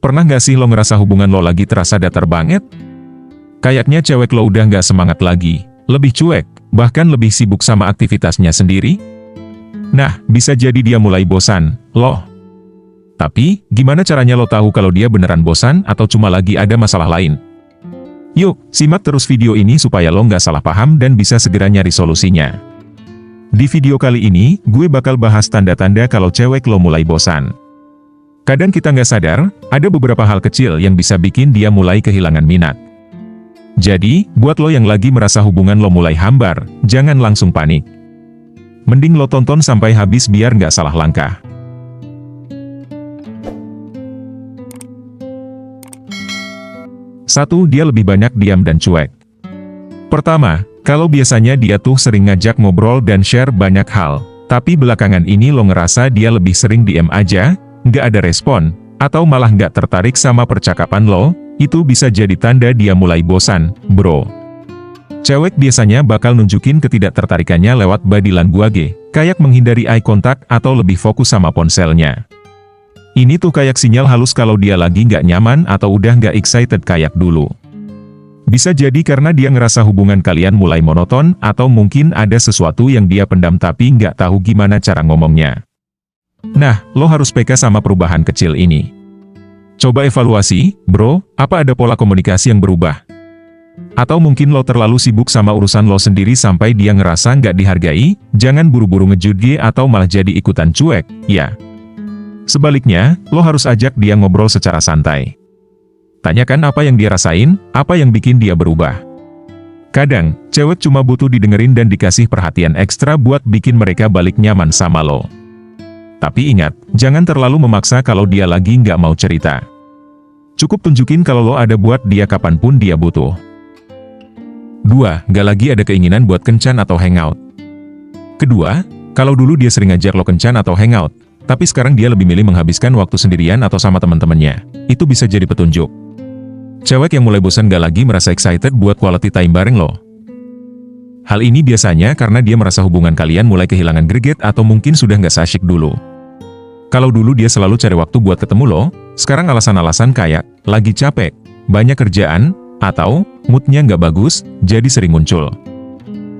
Pernah nggak sih lo ngerasa hubungan lo lagi terasa datar banget? Kayaknya cewek lo udah nggak semangat lagi, lebih cuek, bahkan lebih sibuk sama aktivitasnya sendiri? Nah, bisa jadi dia mulai bosan, loh. Tapi, gimana caranya lo tahu kalau dia beneran bosan atau cuma lagi ada masalah lain? Yuk, simak terus video ini supaya lo nggak salah paham dan bisa segera nyari solusinya. Di video kali ini, gue bakal bahas tanda-tanda kalau cewek lo mulai bosan. Kadang kita nggak sadar, ada beberapa hal kecil yang bisa bikin dia mulai kehilangan minat. Jadi, buat lo yang lagi merasa hubungan lo mulai hambar, jangan langsung panik. Mending lo tonton sampai habis biar nggak salah langkah. 1. Dia lebih banyak diam dan cuek. Pertama, kalau biasanya dia tuh sering ngajak ngobrol dan share banyak hal, tapi belakangan ini lo ngerasa dia lebih sering diem aja, nggak ada respon, atau malah nggak tertarik sama percakapan lo, itu bisa jadi tanda dia mulai bosan, bro. Cewek biasanya bakal nunjukin ketidaktertarikannya lewat body language, kayak menghindari eye contact atau lebih fokus sama ponselnya. Ini tuh kayak sinyal halus kalau dia lagi nggak nyaman atau udah nggak excited kayak dulu. Bisa jadi karena dia ngerasa hubungan kalian mulai monoton, atau mungkin ada sesuatu yang dia pendam tapi nggak tahu gimana cara ngomongnya. Nah, lo harus peka sama perubahan kecil ini. Coba evaluasi, bro, apa ada pola komunikasi yang berubah? Atau mungkin lo terlalu sibuk sama urusan lo sendiri sampai dia ngerasa nggak dihargai, jangan buru-buru ngejudge atau malah jadi ikutan cuek, ya. Sebaliknya, lo harus ajak dia ngobrol secara santai. Tanyakan apa yang dia rasain, apa yang bikin dia berubah. Kadang, cewek cuma butuh didengerin dan dikasih perhatian ekstra buat bikin mereka balik nyaman sama lo. Tapi ingat, jangan terlalu memaksa kalau dia lagi nggak mau cerita. Cukup tunjukin kalau lo ada buat dia kapanpun dia butuh. 2. Nggak lagi ada keinginan buat kencan atau hangout. Kedua, kalau dulu dia sering ngajak lo kencan atau hangout, tapi sekarang dia lebih milih menghabiskan waktu sendirian atau sama teman-temannya, itu bisa jadi petunjuk. Cewek yang mulai bosan gak lagi merasa excited buat quality time bareng lo. Hal ini biasanya karena dia merasa hubungan kalian mulai kehilangan greget atau mungkin sudah gak se-asyik dulu. Kalau dulu dia selalu cari waktu buat ketemu lo, sekarang alasan-alasan kayak, lagi capek, banyak kerjaan, atau, moodnya gak bagus, jadi sering muncul.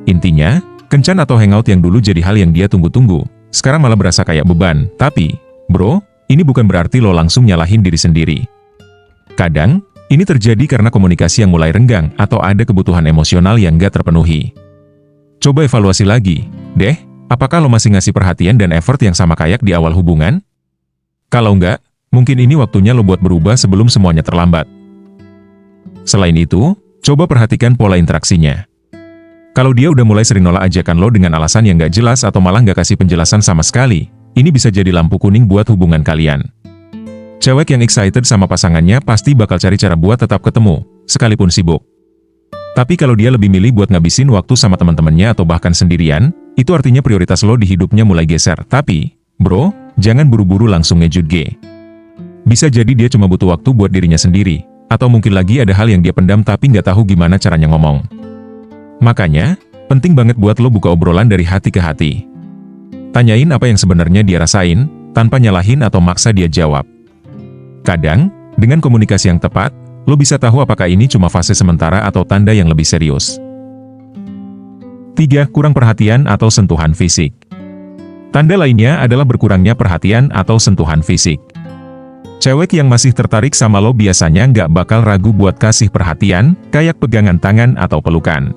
Intinya, kencan atau hangout yang dulu jadi hal yang dia tunggu-tunggu, sekarang malah berasa kayak beban. Tapi, bro, ini bukan berarti lo langsung nyalahin diri sendiri. Kadang, ini terjadi karena komunikasi yang mulai renggang atau ada kebutuhan emosional yang gak terpenuhi. Coba evaluasi lagi, deh, apakah lo masih ngasih perhatian dan effort yang sama kayak di awal hubungan? Kalau enggak, mungkin ini waktunya lo buat berubah sebelum semuanya terlambat. Selain itu, coba perhatikan pola interaksinya. Kalau dia udah mulai sering nolak ajakan lo dengan alasan yang gak jelas atau malah gak kasih penjelasan sama sekali, ini bisa jadi lampu kuning buat hubungan kalian. Cewek yang excited sama pasangannya pasti bakal cari cara buat tetap ketemu, sekalipun sibuk. Tapi kalau dia lebih milih buat ngabisin waktu sama teman-temannya atau bahkan sendirian, itu artinya prioritas lo di hidupnya mulai geser. Tapi, bro, jangan buru-buru langsung ngejudge. Bisa jadi dia cuma butuh waktu buat dirinya sendiri, atau mungkin lagi ada hal yang dia pendam tapi nggak tahu gimana caranya ngomong. Makanya, penting banget buat lo buka obrolan dari hati ke hati. Tanyain apa yang sebenarnya dia rasain, tanpa nyalahin atau maksa dia jawab. Kadang, dengan komunikasi yang tepat, lo bisa tahu apakah ini cuma fase sementara atau tanda yang lebih serius. 3. Kurang perhatian atau sentuhan fisik. Tanda lainnya adalah berkurangnya perhatian atau sentuhan fisik. Cewek yang masih tertarik sama lo biasanya nggak bakal ragu buat kasih perhatian, kayak pegangan tangan atau pelukan.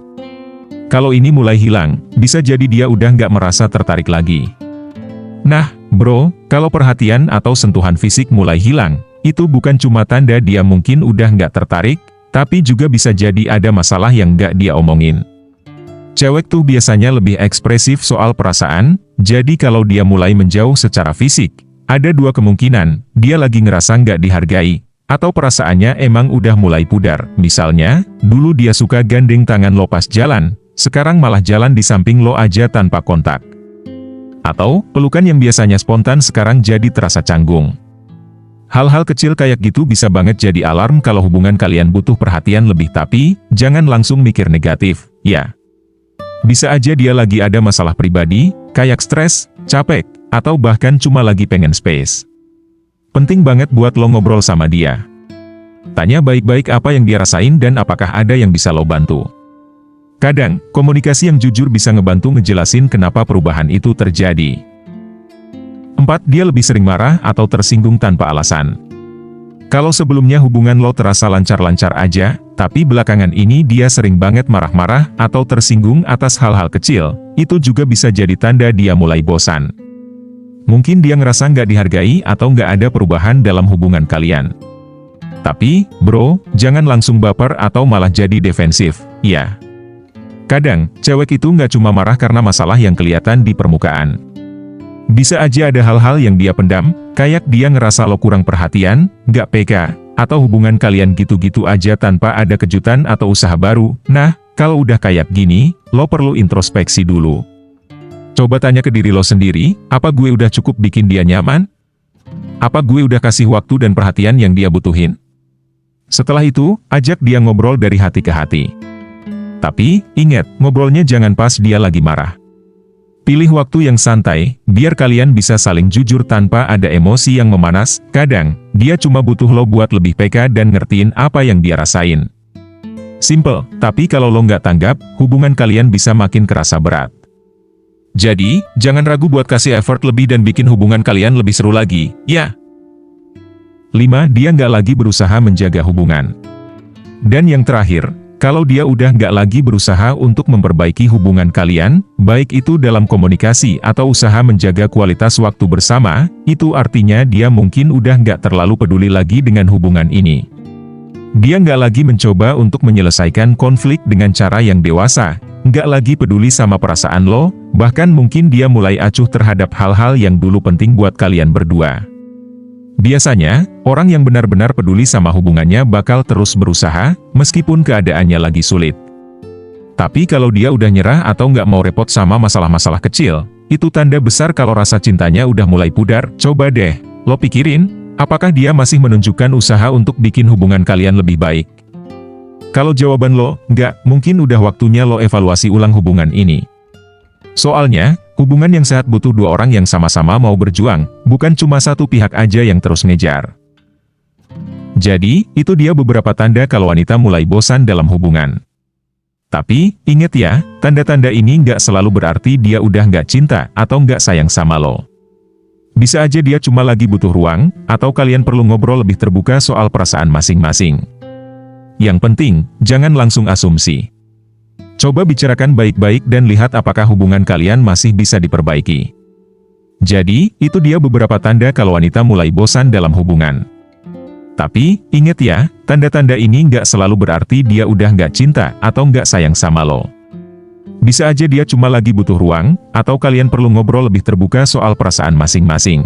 Kalau ini mulai hilang, bisa jadi dia udah nggak merasa tertarik lagi. Nah, bro, kalau perhatian atau sentuhan fisik mulai hilang, itu bukan cuma tanda dia mungkin udah nggak tertarik, tapi juga bisa jadi ada masalah yang nggak dia omongin. Cewek tuh biasanya lebih ekspresif soal perasaan, jadi kalau dia mulai menjauh secara fisik, ada dua kemungkinan, dia lagi ngerasa nggak dihargai, atau perasaannya emang udah mulai pudar. Misalnya, dulu dia suka gandeng tangan lo pas jalan, sekarang malah jalan di samping lo aja tanpa kontak. Atau, pelukan yang biasanya spontan sekarang jadi terasa canggung. Hal-hal kecil kayak gitu bisa banget jadi alarm kalau hubungan kalian butuh perhatian lebih, tapi jangan langsung mikir negatif, ya. Bisa aja dia lagi ada masalah pribadi, kayak stres, capek, atau bahkan cuma lagi pengen space. penting banget buat lo ngobrol sama dia. Tanya baik-baik apa yang dia rasain dan apakah ada yang bisa lo bantu. Kadang, komunikasi yang jujur bisa ngebantu ngejelasin kenapa perubahan itu terjadi. 4. Dia lebih sering marah atau tersinggung tanpa alasan. Kalau sebelumnya hubungan lo terasa lancar-lancar aja, tapi belakangan ini dia sering banget marah-marah atau tersinggung atas hal-hal kecil, itu juga bisa jadi tanda dia mulai bosan. Mungkin dia ngerasa nggak dihargai atau nggak ada perubahan dalam hubungan kalian. Tapi, bro, jangan langsung baper atau malah jadi defensif, ya. Kadang, cewek itu nggak cuma marah karena masalah yang kelihatan di permukaan. Bisa aja ada hal-hal yang dia pendam, kayak dia ngerasa lo kurang perhatian, nggak peka, atau hubungan kalian gitu-gitu aja tanpa ada kejutan atau usaha baru. Nah, kalau udah kayak gini, lo perlu introspeksi dulu. Coba tanya ke diri lo sendiri, apa gue udah cukup bikin dia nyaman? Apa gue udah kasih waktu dan perhatian yang dia butuhin? Setelah itu, ajak dia ngobrol dari hati ke hati. Tapi, ingat, ngobrolnya jangan pas dia lagi marah. Pilih waktu yang santai, biar kalian bisa saling jujur tanpa ada emosi yang memanas. Kadang, dia cuma butuh lo buat lebih peka dan ngertiin apa yang dia rasain. Simple, tapi kalau lo nggak tanggap, hubungan kalian bisa makin kerasa berat. Jadi, jangan ragu buat kasih effort lebih dan bikin hubungan kalian lebih seru lagi, ya. 5. Dia nggak lagi berusaha menjaga hubungan. Dan yang terakhir, kalau dia udah nggak lagi berusaha untuk memperbaiki hubungan kalian, baik itu dalam komunikasi atau usaha menjaga kualitas waktu bersama, itu artinya dia mungkin udah nggak terlalu peduli lagi dengan hubungan ini. Dia nggak lagi mencoba untuk menyelesaikan konflik dengan cara yang dewasa, nggak lagi peduli sama perasaan lo, bahkan mungkin dia mulai acuh terhadap hal-hal yang dulu penting buat kalian berdua. Biasanya, orang yang benar-benar peduli sama hubungannya bakal terus berusaha, meskipun keadaannya lagi sulit. Tapi kalau dia udah nyerah atau nggak mau repot sama masalah-masalah kecil, itu tanda besar kalau rasa cintanya udah mulai pudar. Coba deh, lo pikirin, apakah dia masih menunjukkan usaha untuk bikin hubungan kalian lebih baik? Kalau jawaban lo, nggak, mungkin udah waktunya lo evaluasi ulang hubungan ini. Soalnya, hubungan yang sehat butuh dua orang yang sama-sama mau berjuang, bukan cuma satu pihak aja yang terus ngejar. Jadi, itu dia beberapa tanda kalau wanita mulai bosan dalam hubungan. Tapi, ingat ya, tanda-tanda ini nggak selalu berarti dia udah nggak cinta atau nggak sayang sama lo. Bisa aja dia cuma lagi butuh ruang, atau kalian perlu ngobrol lebih terbuka soal perasaan masing-masing. Yang penting, jangan langsung asumsi. Coba bicarakan baik-baik dan lihat apakah hubungan kalian masih bisa diperbaiki. Jadi, itu dia beberapa tanda kalau wanita mulai bosan dalam hubungan. Tapi, ingat ya, tanda-tanda ini nggak selalu berarti dia udah nggak cinta atau nggak sayang sama lo. Bisa aja dia cuma lagi butuh ruang, atau kalian perlu ngobrol lebih terbuka soal perasaan masing-masing.